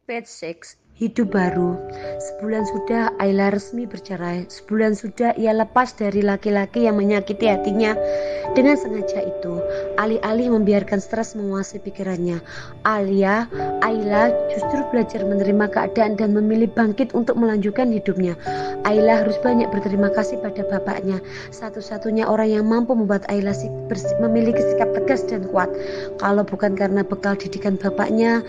Page 6, hidup baru. Sebulan sudah Ayla resmi bercerai. Sebulan sudah ia lepas dari laki-laki yang menyakiti hatinya dengan sengaja itu. Alih-alih membiarkan stres menguasai pikirannya, Ayla justru belajar menerima keadaan dan memilih bangkit untuk melanjutkan hidupnya. Ayla harus banyak berterima kasih pada bapaknya, satu-satunya orang yang mampu membuat Ayla memiliki sikap tegas dan kuat. Kalau bukan karena bekal didikan bapaknya,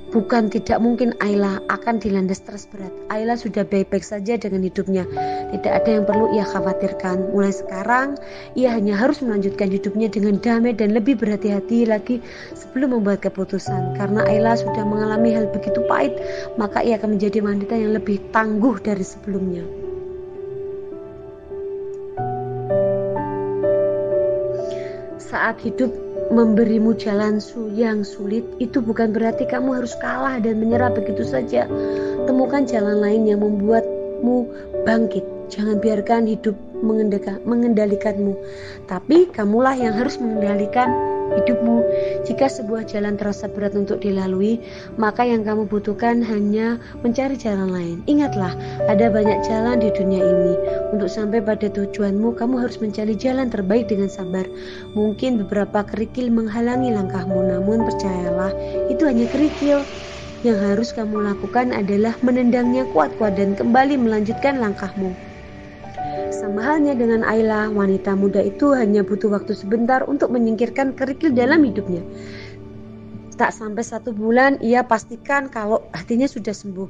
bukan tidak mungkin Ayla akan dilanda stres berat. Ayla sudah baik-baik saja dengan hidupnya. Tidak ada yang perlu ia khawatirkan. Mulai sekarang, ia hanya harus melanjutkan hidupnya dengan damai dan lebih berhati-hati lagi sebelum membuat keputusan. Karena Ayla sudah mengalami hal begitu pahit, maka ia akan menjadi wanita yang lebih tangguh dari sebelumnya. Saat hidup memberimu jalan yang sulit, itu bukan berarti kamu harus kalah dan menyerah begitu saja. Temukan jalan lain yang membuatmu bangkit. Jangan biarkan hidup mengendalikanmu, tapi kamulah yang harus mengendalikan hidupmu. Jika sebuah jalan terasa berat untuk dilalui, maka yang kamu butuhkan hanya mencari jalan lain. Ingatlah, ada banyak jalan di dunia ini. Untuk sampai pada tujuanmu, kamu harus mencari jalan terbaik dengan sabar. Mungkin beberapa kerikil menghalangi langkahmu, namun percayalah, itu hanya kerikil. Yang harus kamu lakukan adalah menendangnya kuat-kuat dan kembali melanjutkan langkahmu. Sama halnya dengan Ayla, wanita muda itu hanya butuh waktu sebentar untuk menyingkirkan kerikil dalam hidupnya. Tak sampai 1 bulan, ia pastikan kalau hatinya sudah sembuh.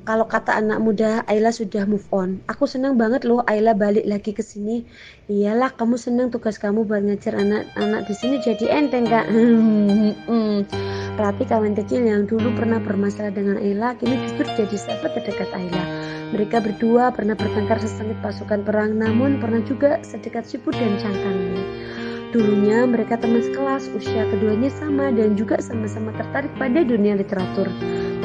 Kalau kata anak muda, Ayla sudah move on. Aku senang banget loh Ayla balik lagi ke sini. Iyalah, kamu senang tugas kamu buat ngajar anak-anak di sini jadi enteng, Kak. Rati, kawan kecil yang dulu pernah bermasalah dengan Ayla, kini justru jadi sahabat terdekat Ayla. Mereka berdua pernah bertengkar sesengit pasukan perang, namun pernah juga sedekat siput dan cangkangnya. Dulunya mereka teman sekelas, usia keduanya sama dan juga sama-sama tertarik pada dunia literatur.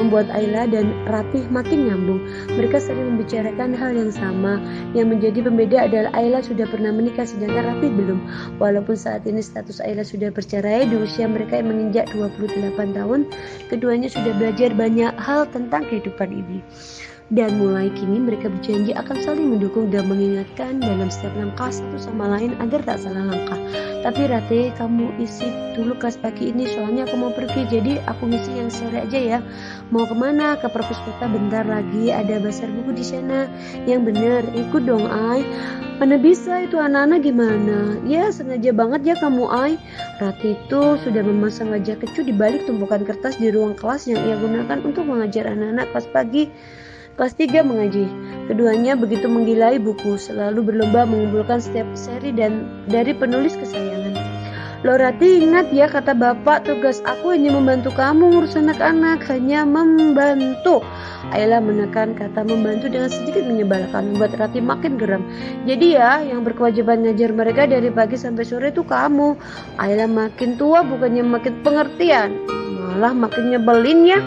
Membuat Ayla dan Ratih makin nyambung. Mereka sering membicarakan hal yang sama. Yang menjadi pembeda adalah Ayla sudah pernah menikah sedangkan Ratih belum. Walaupun saat ini status Ayla sudah bercerai, di usia mereka yang menginjak 28 tahun, keduanya sudah belajar banyak hal tentang kehidupan ini. Dan mulai kini mereka berjanji akan saling mendukung dan mengingatkan dalam setiap langkah satu sama lain agar tak salah langkah. Tapi Rate, kamu isi dulu kelas pagi ini soalnya aku mau pergi, jadi aku ngisi yang sore aja ya. Mau kemana? Ke perpus kota bentar lagi, ada basar buku di sana. Yang bener, ikut dong Ay. Mana bisa, itu anak-anak gimana? Ya sengaja banget ya kamu Ay. Rati itu sudah memasang wajah kecut di balik tumpukan kertas di ruang kelas yang ia gunakan untuk mengajar anak-anak kelas pagi. Kelas 3 mengaji. Keduanya begitu menggilai buku, selalu berlomba mengumpulkan setiap seri dan dari penulis kesayangan. Loh Rati, ingat ya kata bapak, tugas aku hanya membantu kamu ngurus anak-anak, hanya membantu. Ayla menekan kata membantu dengan sedikit menyebalkan, membuat Rati makin geram. Jadi ya, yang berkewajiban ngajar mereka dari pagi sampai sore itu kamu. Ayla makin tua bukannya makin pengertian, malah makin nyebelin ya.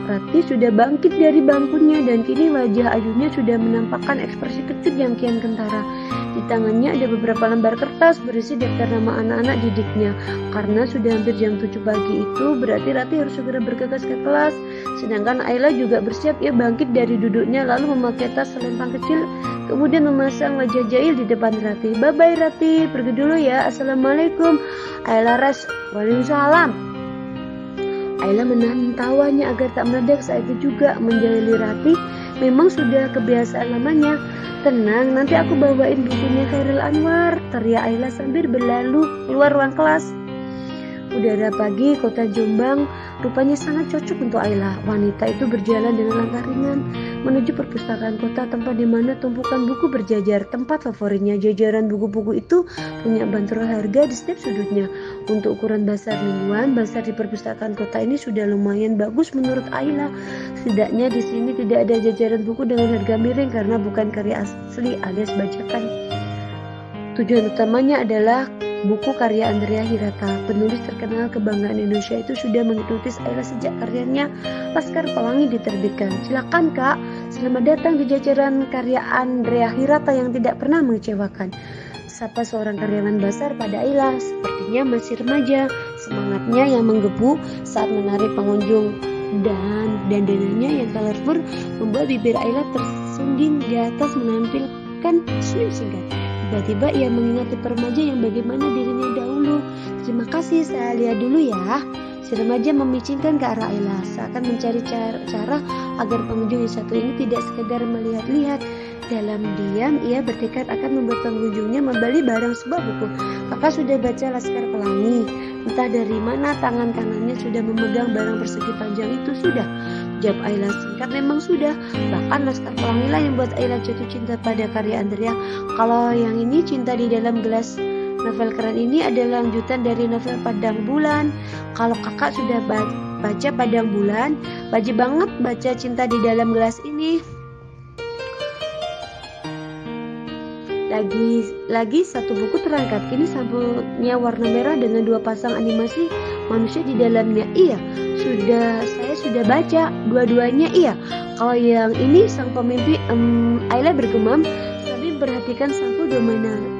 Rati sudah bangkit dari bangkunya dan kini wajah ayunya sudah menampakkan ekspresi kecut yang kian kentara. Di tangannya ada beberapa lembar kertas berisi daftar nama anak-anak didiknya. Karena sudah hampir jam 7 pagi itu, berarti Rati harus segera bergegas ke kelas. Sedangkan Ayla juga bersiap, ia bangkit dari duduknya lalu memakai tas selempang kecil, kemudian memasang wajah jahil di depan Rati. Bye-bye Rati, pergi dulu ya, assalamualaikum. Ayla res, waalaikumsalam. Ayla menahan tawanya agar tak meledak saat itu juga menjahili Rati. Memang sudah kebiasaan lamanya. Tenang, nanti aku bawain bukunya Khairil Anwar, teriak Ayla sambil berlalu keluar ruang kelas. Udara pagi kota Jombang rupanya sangat cocok untuk Ayla. Wanita itu berjalan dengan langkah ringan menuju perpustakaan kota, tempat di mana tumpukan buku berjajar. Tempat favoritnya, jajaran buku-buku itu punya banderol harga di setiap sudutnya. Untuk ukuran basar mingguan, basar di perpustakaan kota ini sudah lumayan bagus menurut Ayla. Setidaknya di sini tidak ada jajaran buku dengan harga miring karena bukan karya asli alias bajakan. Tujuan utamanya adalah buku karya Andrea Hirata, penulis terkenal kebanggaan Indonesia itu sudah mengikuti Ayla sejak karyanya Laskar Pelangi diterbitkan. Silakan Kak, selamat datang di jajaran karya Andrea Hirata yang tidak pernah mengecewakan. Sapa seorang karyawan basar pada Ayla, sepertinya masih remaja, semangatnya yang menggebu saat menarik pengunjung dan dandanannya yang colorful membuat bibir Ayla tersungging di atas menampilkan senyum singkat. Tiba-tiba ia mengingat tipe remaja yang bagaimana dirinya dahulu. Terima kasih, saya lihat dulu ya. Si remaja memicingkan ke arah Ayla, seakan mencari cara agar pengunjung yang satu ini tidak sekedar melihat-lihat. Dalam diam, ia bertekad akan membuat pengunjungnya membeli barang sebuah buku. Kakak sudah baca Laskar Pelangi. Entah dari mana tangan kanannya sudah memegang barang persegi panjang itu. Sudah, jawab Ayla singkat, memang sudah. Bahkan Laskar Pelangi lah yang buat Ayla jatuh cinta pada karya Andrea. Kalau yang ini, Cinta di Dalam Gelas, novel keren ini adalah lanjutan dari novel Padang Bulan. Kalau kakak sudah baca Padang Bulan, wajib banget baca Cinta di Dalam Gelas ini. Lagi satu buku terangkat. Kini sampulnya warna merah dengan 2 pasang animasi manusia di dalamnya. Iya, saya sudah baca dua-duanya. Iya, kalau yang ini Sang Pemimpi, Ayla bergumam sambil perhatikan sampul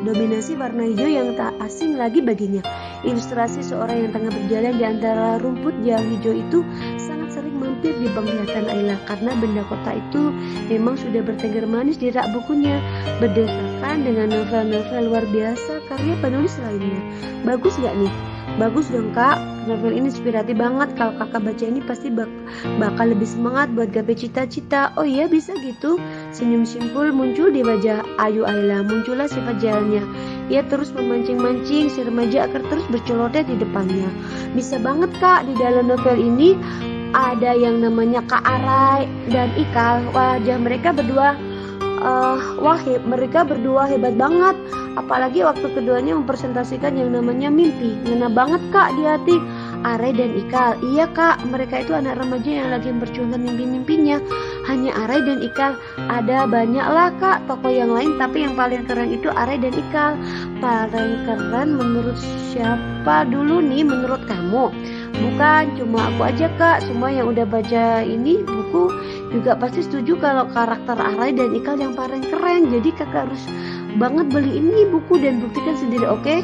dominasi warna hijau yang tak asing lagi baginya. Ilustrasi seorang yang tengah berjalan di antara rumput yang hijau itu sangat sering mampir di penglihatan Ayla karena benda kota itu memang sudah bertengger manis di rak bukunya berdasarkan dengan novel-novel luar biasa karya penulis lainnya. Bagus gak nih? Bagus dong kak, novel ini inspiratif banget. Kalau kakak baca ini pasti bakal lebih semangat buat gapai cita-cita. Oh iya, bisa gitu. Senyum simpul muncul di wajah Ayu Ayla. Muncullah sifat jalannya. Ia terus memancing-mancing si remaja agar terus berceloteh di depannya. Bisa banget kak, di dalam novel ini ada yang namanya Kak Arai dan Ikal. Wajah mereka berdua mereka berdua hebat banget. Apalagi waktu keduanya mempresentasikan yang namanya mimpi. Ngena banget kak di hati. Arai dan Ikal. Iya kak, mereka itu anak remaja yang lagi memperjuangkan mimpi-mimpinya. Hanya Arai dan Ikal. Ada banyak lah kak tokoh yang lain, tapi yang paling keren itu Arai dan Ikal. Paling keren menurut siapa dulu nih menurut kamu? Bukan cuma aku aja kak, semua yang udah baca ini buku juga pasti setuju kalau karakter Arai dan Ikal yang paling keren. Jadi kakak harus banget beli ini buku dan buktikan sendiri, oke?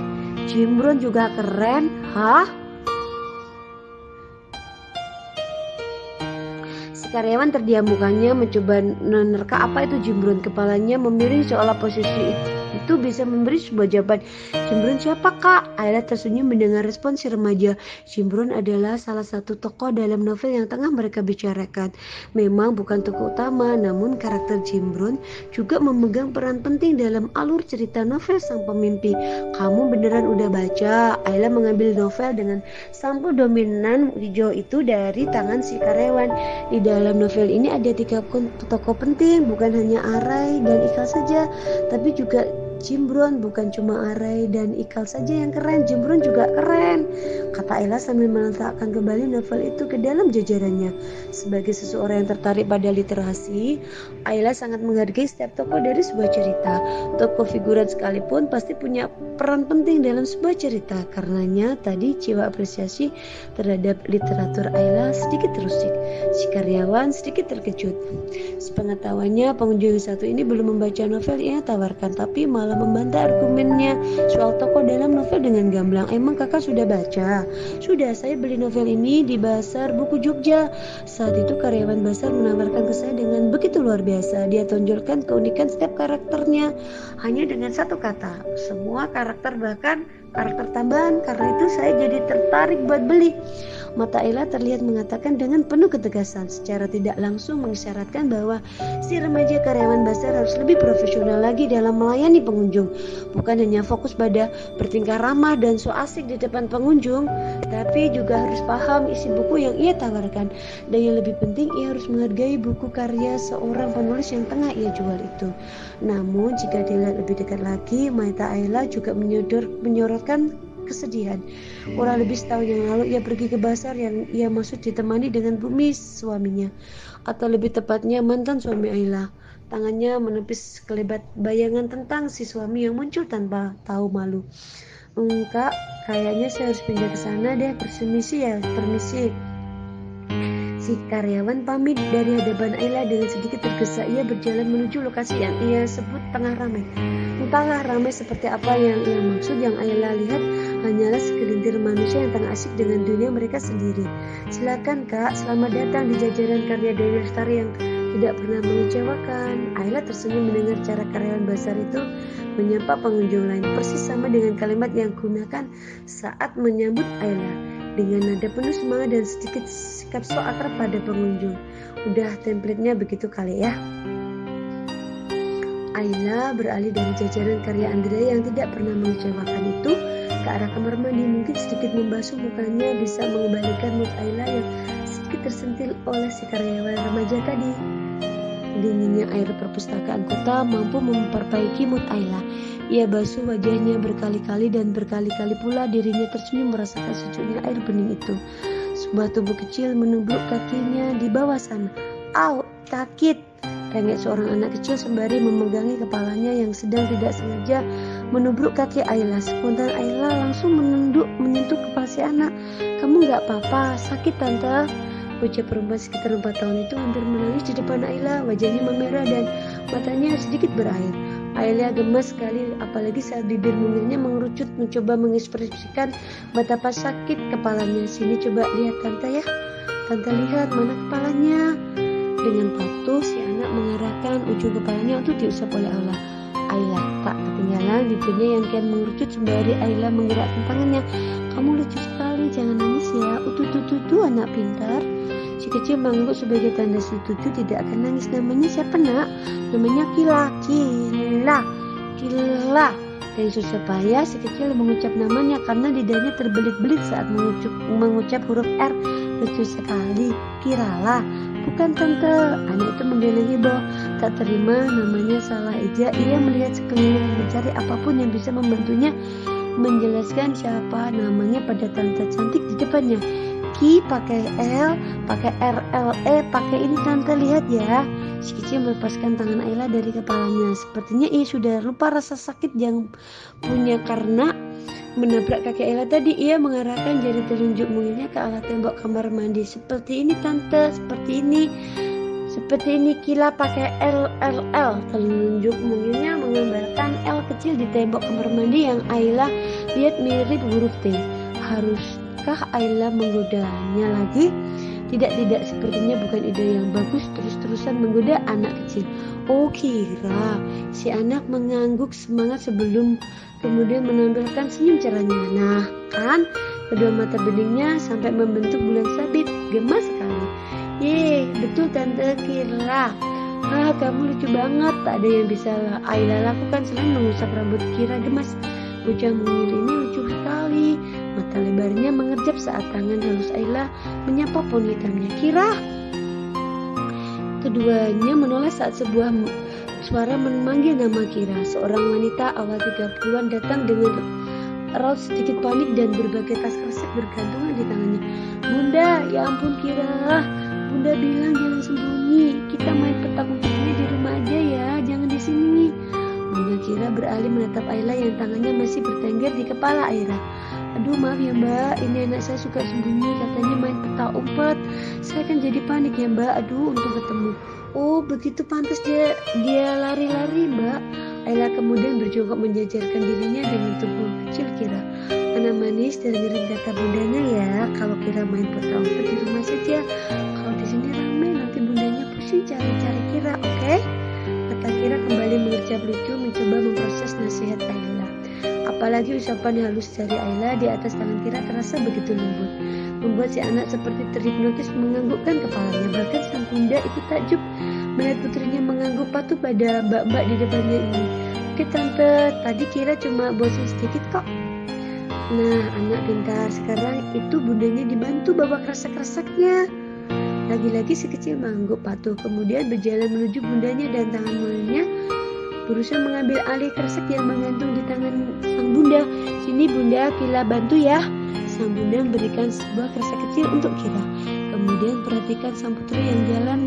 Jimbron juga keren. Hah? Si karyawan terdiam, mukanya mencoba menerka apa itu Jimbron. Kepalanya memiring seolah posisi itu bisa memberi sebuah jawaban. Jimbron siapa kak? Ayla tersenyum mendengar respon si remaja. Jimbron adalah salah satu tokoh dalam novel yang tengah mereka bicarakan. Memang bukan tokoh utama, namun karakter Jimbron juga memegang peran penting dalam alur cerita novel Sang Pemimpi. Kamu beneran udah baca? Ayla mengambil novel dengan sampul dominan hijau itu dari tangan si karyawan. Di dalam novel ini ada 3 tokoh penting, bukan hanya Arai dan Ikal saja, tapi juga Jimbron. Bukan cuma Arai dan Ikal saja yang keren, Jimbron juga keren, kata Ayla sambil meletakkan kembali novel itu ke dalam jajarannya. Sebagai seseorang yang tertarik pada literasi, Ayla sangat menghargai setiap tokoh dari sebuah cerita. Tokoh figuran sekalipun pasti punya peran penting dalam sebuah cerita. Karenanya tadi jiwa apresiasi terhadap literatur Ayla sedikit terusik. Si karyawan sedikit terkejut. Sepengetahuannya pengunjung satu ini belum membaca novel yang tawarkan, tapi malah membantah argumennya soal tokoh dalam novel dengan gamblang. Emang kakak sudah baca? Sudah, saya beli novel ini di Pasar Buku Jogja. Saat itu karyawan Pasar menawarkan ke saya dengan begitu luar biasa. Dia tonjolkan keunikan setiap karakternya hanya dengan satu kata. Semua karakter, bahkan karakter tambahan. Karena itu saya jadi tertarik buat beli. Mata Ayla terlihat mengatakan dengan penuh ketegasan, secara tidak langsung mengisyaratkan bahwa si remaja karyawan Pasar harus lebih profesional lagi dalam melayani pengunjung. Bukan hanya fokus pada bertingkah ramah dan so asik di depan pengunjung, tapi juga harus paham isi buku yang ia tawarkan. Dan yang lebih penting, ia harus menghargai buku karya seorang penulis yang tengah ia jual itu. Namun jika dilihat lebih dekat lagi, mata Ayla juga menyorotkan kesedihan. Kurang lebih setahun yang lalu ia pergi ke Pasar yang ia maksud ditemani dengan Bumi, suaminya, atau lebih tepatnya mantan suami Ayla. Tangannya menepis kelebat bayangan tentang si suami yang muncul tanpa tahu malu. Kak, kayaknya saya harus pindah ke sana deh. Permisi ya, permisi. Si karyawan pamit dari hadapan Ayla dengan sedikit tergesa. Ia berjalan menuju lokasi yang ia sebut tengah ramai. Entahlah ramai seperti apa yang ia maksud. Yang Ayla lihat hanyalah segelintir manusia yang tengah asik dengan dunia mereka sendiri. Silakan Kak, selamat datang di jajaran karya Dewi Lestari yang tidak pernah mengecewakan. Ayla tersenyum mendengar cara karyawan Bazar itu menyapa pengunjung lain, persis sama dengan kalimat yang gunakan saat menyambut Ayla, dengan nada penuh semangat dan sedikit sikap so akrab pada pengunjung. Udah template-nya begitu kali ya. Ayla beralih dari jajaran karya Andrea yang tidak pernah mengecewakan itu ke arah kamar mandi. Mungkin sedikit membasuh mukanya bisa mengembalikan mood Ayla yang sedikit tersentil oleh si karyawan remaja tadi. Dinginnya air perpustakaan kota mampu memperbaiki mood Ayla. Ia basuh wajahnya berkali-kali dan berkali-kali pula dirinya tersenyum merasakan sejuknya air bening itu. Sebuah tubuh kecil menubruk kakinya di bawah sana. Au, sakit! Rengek seorang anak kecil sembari memegangi kepalanya yang sedang tidak sengaja menubruk kaki Ayla. Spontan Ayla langsung menunduk menyentuh kepala si anak. Kamu gak apa-apa, sakit tante. Bocah perempuan sekitar 4 tahun itu hampir menangis di depan Ayla. Wajahnya memerah dan matanya sedikit berair. Ayla gemas sekali, apalagi saat bibir mungilnya mengerucut mencoba mengekspresikan betapa sakit kepalanya. Sini coba lihat tante ya. Tante lihat mana kepalanya. Dengan patuh si anak mengarahkan ujung kepalanya untuk diusap oleh Ayla. Tak ketinggalan bibirnya yang kian mengerucut sembari Ayla menggerakkan tangannya. Kamu lucu sekali, jangan nangis ya. Tuh anak pintar. Si kecil mengangguk sebagai tanda setuju tidak akan nangis. Namanya siapa nak? Namanya Kila. Dengan susah payah si kecil mengucap namanya karena lidahnya terbelit-belit saat mengucap huruf R. Lucu sekali, Kirala. Bukan tante. Anak itu menggeleng heboh. Tak terima namanya salah eja. Ia melihat sekeliling mencari apapun yang bisa membantunya menjelaskan siapa namanya pada tante cantik di depannya. Ki pakai L, pakai RLE, pakai ini tante lihat ya. Si kecil melepaskan tangan Ayla dari kepalanya. Sepertinya ia sudah lupa rasa sakit yang punya karena menabrak kaki Ayla tadi. Ia mengarahkan jari telunjuk mungilnya ke arah tembok kamar mandi. Seperti ini tante, seperti ini. Seperti ini Kila pakai LLL. Telunjuk mungilnya menggambarkan L kecil di tembok kamar mandi yang Ayla lihat mirip huruf T. Haruskah Ayla menggodanya lagi? Tidak, sepertinya bukan ide yang bagus terus-terusan menggoda anak kecil. Oh kira, si anak mengangguk semangat sebelum kemudian menampilkan senyum cerahnya. Nah kan, kedua mata beningnya sampai membentuk bulan sabit. Gemas sekali. Ye, betul tante Kira. Kamu lucu banget. Tak ada yang bisa Ayla lakukan selain mengusap rambut Kira gemas. Bocah mungil ini lucu sekali. Mata lebarnya mengerjap saat tangan halus Ayla menyapa poni hitamnya. Kira. Keduanya menoleh saat sebuah suara memanggil nama Kira. Seorang wanita awal 30-an datang dengan raut sedikit panik dan berbagai tas kresek bergantungan di tangannya. Bunda, ya ampun Kira. Bunda bilang jangan sembunyi. Kita main petak umpetnya di rumah aja ya, jangan di sini. Bunda Kira beralih menatap Ayla yang tangannya masih bertengger di kepala Ayla. Aduh maaf ya mbak, ini anak saya suka sembunyi, katanya main petak umpet. Saya kan jadi panik ya mbak, aduh untuk ketemu. Oh begitu pantas dia lari-lari mbak. Ayla kemudian berjongkok menjajarkan dirinya dengan tubuh kecil Kira. Anak manis dengerin kata bundanya ya, kalau Kira main petak umpet di rumah saja. Kalau di sini ramai nanti bundanya pusing cari-cari Kira, oke? Mata Kira kembali mengerjap lucu mencoba memproses nasihat Ayla. Apalagi usapan halus dari Ayla di atas tangan Kira terasa begitu lembut, membuat si anak seperti terhipnotis menganggukkan kepalanya. Bahkan sang bunda itu takjub melihat putrinya mengangguk patuh pada mbak-mbak di depannya ini. Oke tante, tadi Kira cuma bosan sedikit kok. Nah anak pintar, sekarang itu bundanya dibantu bawa kresek-kreseknya. Lagi-lagi si kecil mengangguk patuh, kemudian berjalan menuju bundanya dan tangan mulanya berusaha mengambil alih kresek yang menggantung di tangan sang bunda. Sini bunda, Kila bantu ya. Sang bunda memberikan sebuah kresek kecil untuk Kira. Kemudian perhatikan sang putri yang jalan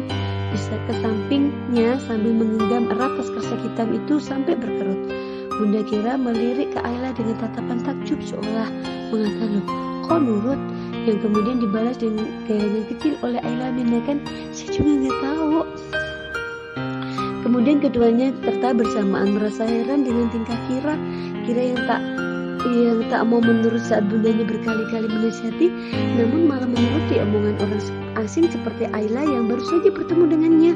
bisa ke sampingnya sambil menggenggam erat tas kresek hitam itu sampai berkerut. Bunda Kira melirik ke Ayla dengan tatapan takjub seolah mengatakan, loh kok nurut? Yang kemudian dibalas dengan gayangan kecil oleh Ayla menandakan, saya juga nggak tahu. Kemudian keduanya serta bersamaan merasa heran dengan tingkah Kira yang tak yang tak mau menurut saat bundanya berkali-kali menasihati, namun malah menuruti omongan orang asing seperti Ayla yang baru saja bertemu dengannya.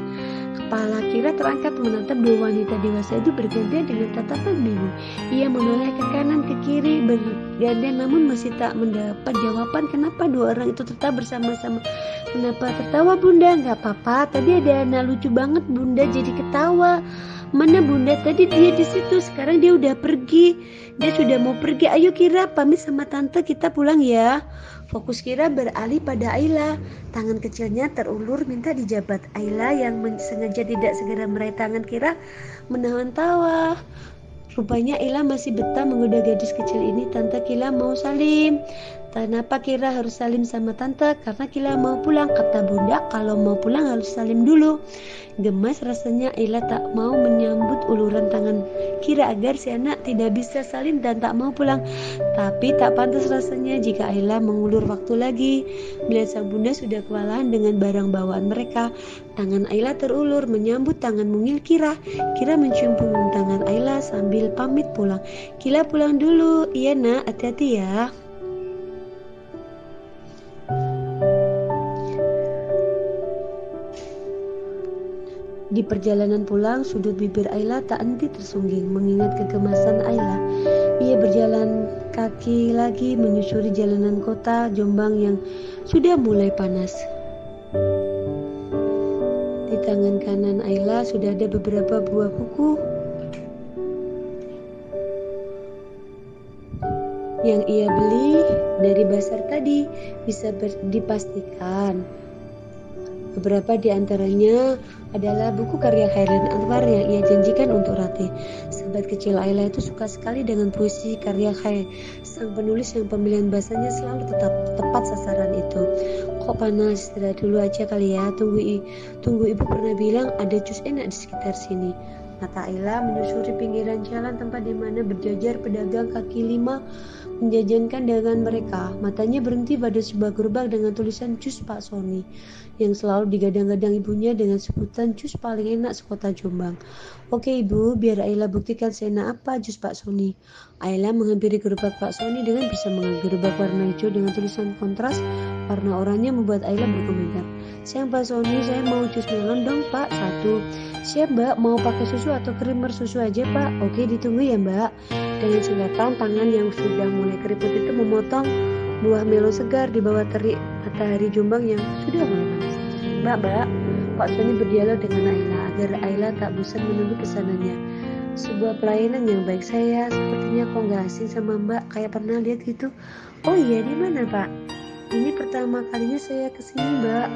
Kepala Kira terangkat menatap dua wanita dewasa itu bergantian dengan tatapan bingung. Ia menoleh ke kanan ke kiri bergantian namun masih tak mendapat jawaban kenapa dua orang itu tetap bersama-sama. Kenapa tertawa Bunda? Gak apa-apa, tadi ada anak lucu banget Bunda jadi ketawa. Mana Bunda? Tadi dia di situ, sekarang dia udah pergi. Dia sudah mau pergi. Ayo Kira, pamit sama tante, kita pulang ya. Fokus Kira beralih pada Ayla. Tangan kecilnya terulur minta dijabat. Ayla yang sengaja tidak segera meraih tangan Kira menahan tawa. Rupanya Ayla masih betah menggoda gadis kecil ini. Tante Kila mau salim. Kenapa Kira harus salim sama tante? Karena Kila mau pulang, kata Bunda. Kalau mau pulang harus salim dulu. Gemas rasanya Ayla tak mau menyambut uluran tangan Kira agar si anak tidak bisa salim dan tak mau pulang. Tapi tak pantas rasanya jika Ayla mengulur waktu lagi. Melihat sang bunda sudah kewalahan dengan barang bawaan mereka, tangan Ayla terulur menyambut tangan mungil Kira. Kira mencium punggung tangan Ayla sambil pamit pulang. Kila pulang dulu. Iya nak, hati-hati ya. Di perjalanan pulang, sudut bibir Ayla tak henti tersungging mengingat kegemasan Ayla. Ia berjalan kaki lagi menyusuri jalanan kota Jombang yang sudah mulai panas. Di tangan kanan Ayla sudah ada beberapa buah buku yang ia beli dari pasar tadi. Bisa dipastikan beberapa di antaranya adalah buku karya Khairuddin Anwar yang ia janjikan untuk Ratih. Sahabat kecil Ayla itu suka sekali dengan puisi karya sang penulis yang pemilihan bahasanya selalu tepat sasaran itu. Kok panas, istirahat dulu aja kali ya. Tunggu ibu pernah bilang ada jus enak di sekitar sini. Mata Ayla menyusuri pinggiran jalan tempat di mana berjajar pedagang kaki lima menjajankan dagangan mereka. Matanya berhenti pada sebuah gerobak dengan tulisan jus Pak Sony yang selalu digadang-gadang ibunya dengan sebutan jus paling enak sekota Jombang. Oke ibu, biar Ayla buktikan seenak apa jus Pak Sony. Ayla menghampiri gerobak Pak Sony dengan bersemangat. Gerobak warna hijau dengan tulisan kontras warna oranye membuat Ayla berkomentar. Siang Pak Sony, saya mau jus melon dong Pak, satu. Siap Mbak, mau pakai susu atau creamer susu aja Pak? Oke, ditunggu ya Mbak. Dengan singkatan tangan yang sudah mulai keriput itu memotong buah melon segar di bawah terik matahari Jombang yang sudah mulai panas. Mbak, Pak Sony berdialog dengan Ayla agar Ayla tak bosan menunggu pesanannya. Sebuah pelayanan yang baik, saya sepertinya kok gak asing sama Mbak, kayak pernah lihat gitu. Oh iya, di mana Pak? Ini pertama kalinya saya kesini Mbak.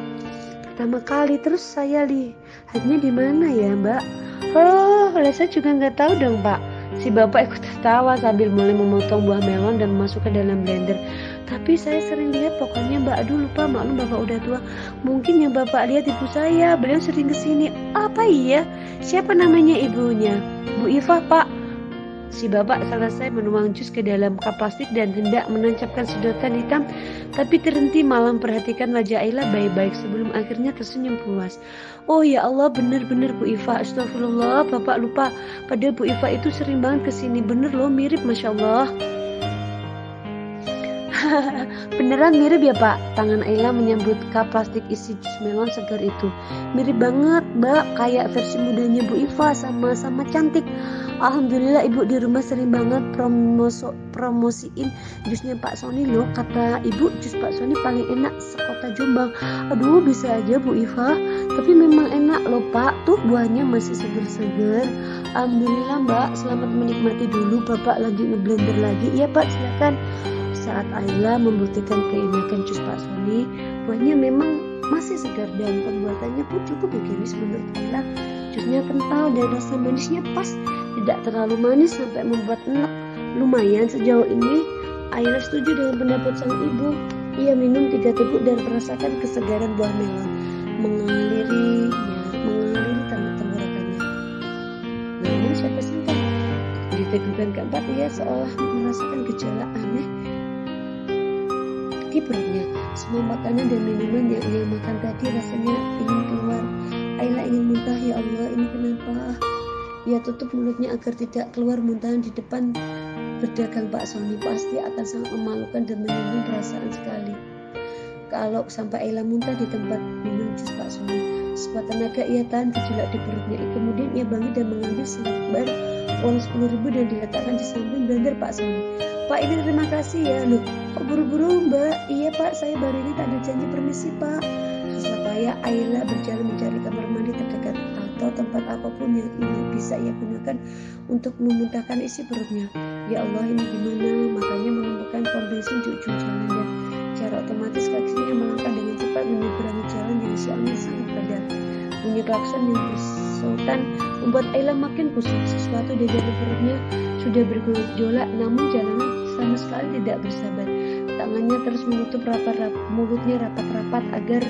Pertama kali, terus saya lihatnya di mana ya Mbak? Oh, saya juga nggak tahu dong Pak. Si bapak ikut tertawa sambil mulai memotong buah melon dan masuk ke dalam blender. Tapi saya sering lihat, pokoknya Mbak, aduh lupa, maklum bapak udah tua. Mungkin yang bapak lihat ibu saya, beliau sering kesini. Apa iya? Siapa namanya ibunya? Bu Iva Pak. Si bapak selesai menuang jus ke dalam cup plastik dan hendak menancapkan sedotan hitam, tapi terhenti malah memperhatikan wajah Ayla baik-baik sebelum akhirnya tersenyum puas. Oh ya Allah, bener-bener Bu Iva, astagfirullah, bapak lupa. Padahal Bu Iva itu sering banget kesini, bener loh, mirip, Masya Allah. Beneran mirip ya Pak? Tangan Ayla menyambut cup plastik isi jus melon segar itu. Mirip banget Mbak, kayak versi mudanya Bu Iva, sama-sama cantik. Alhamdulillah ibu di rumah sering banget promosiin jusnya Pak Sony loh. Kata ibu jus Pak Sony paling enak sekota Jombang. Aduh bisa aja Bu Iva, tapi memang enak loh Pak. Tuh buahnya masih seger-seger. Alhamdulillah Mbak, selamat menikmati dulu. Bapak lanjut ngeblender lagi. Iya Pak, silakan. Saat Ayla membuktikan keenakan jus Pak Sony, buahnya memang masih segar dan pembuatannya pun cukup higienis menurut Ayla. Jusnya kental dan rasa manisnya pas, tidak terlalu manis sampai membuat enak. Lumayan sejauh ini. Ayla setuju dengan pendapat sang ibu. Ia minum 3 teguk dan merasakan kesegaran buah melon mengalir tenggorokannya. Namun siapa sangka di tegukan keempat ia seolah merasakan gejala aneh di perutnya. Semua makanan dan minuman yang ia makan tadi rasanya ingin keluar. Ayla ingin muntah. Ya Allah, ini kenapa? Ia tutup mulutnya agar tidak keluar muntahan di depan berdagang Pak Sony pasti akan sangat memalukan dan menyinggung perasaan sekali. Kalau sampai Ayla muntah di tempat minum jus Pak Sony. Sekuat tenaga ia tahan gejolak di perutnya. Kemudian ia bangkit dan mengambil selembar uang 10.000 dan diletakkan di samping blender Pak Sony. Pak, ini terima kasih ya. Loh, kok buru-buru Mbak? Iya Pak, saya baru ini tak ada janji, permisi Pak. Susah payah Ayla berjalan mencari kamar mandi terdekat atau tempat apapun yang bisa ia gunakan untuk memuntahkan isi perutnya. Ya Allah, ini gimana? Matanya menemukan pom bensin di ujung jalan dan secara otomatis kakinya melangkah dengan cepat menyeberangi jalan yang siangnya sangat padat. Bunyi klakson yang bersultan membuat Ayla makin pusing. Sesuatu di dalam perutnya sudah bergejolak, namun jalanan sama sekali tidak bersahabat. Tangannya terus menutup mulutnya rapat-rapat agar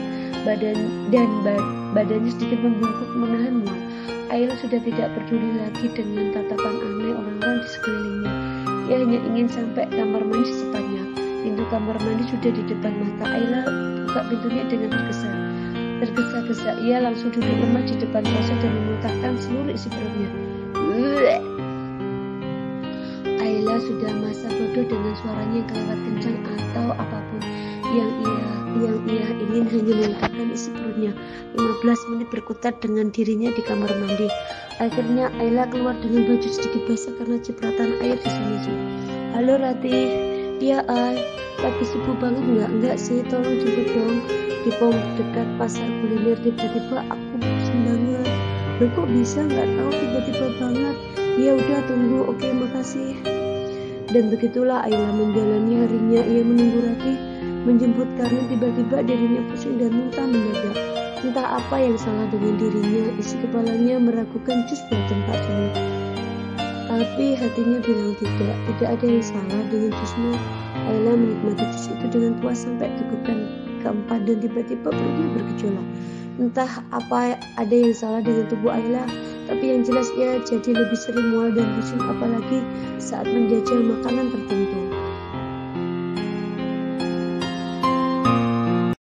badannya sedikit membungkuk menahan mual. Ayla sudah tidak peduli lagi dengan tatapan aneh orang-orang di sekelilingnya. Ia hanya ingin sampai kamar mandi secepatnya. Pintu kamar mandi sudah di depan mata. Ayla buka pintunya dengan tergesa-gesa. Ia langsung duduk lemah di depan kloset dan memuntahkan seluruh isi perutnya. Ayla sudah masa bodoh dengan suaranya yang kelewat kencang atau apapun yang ia ingin hanya memuntahkan isi perutnya. 15 menit berkutat dengan dirinya di kamar mandi. Akhirnya Ayla keluar dengan baju sedikit basah karena cipratan air di sana. Halo Ratih. Iya Ay, lagi sibuk banget enggak sih, tolong jemput dong di pom dekat pasar kuliner. Tiba-tiba aku bosan banget. Loh kok bisa, nggak tahu tiba-tiba banget. Ya udah tunggu, oke makasih. Dan begitulah Ayla menjalani harinya. Ia menunggu Ratih menjemput karena tiba-tiba dirinya pusing dan muntah mendadak. Entah apa yang salah dengan dirinya, isi kepalanya meragukan jus buatan Pak Sony. Tapi hatinya bilang tidak ada yang salah dengan jusnya. Ayla menikmati jus itu dengan puas sampai tegukan keempat dan tiba-tiba perutnya bergejolak. Entah apa ada yang salah dengan tubuh Ayla, tapi yang jelas ia jadi lebih sering mual dan pusing apalagi saat menjajal makanan tertentu.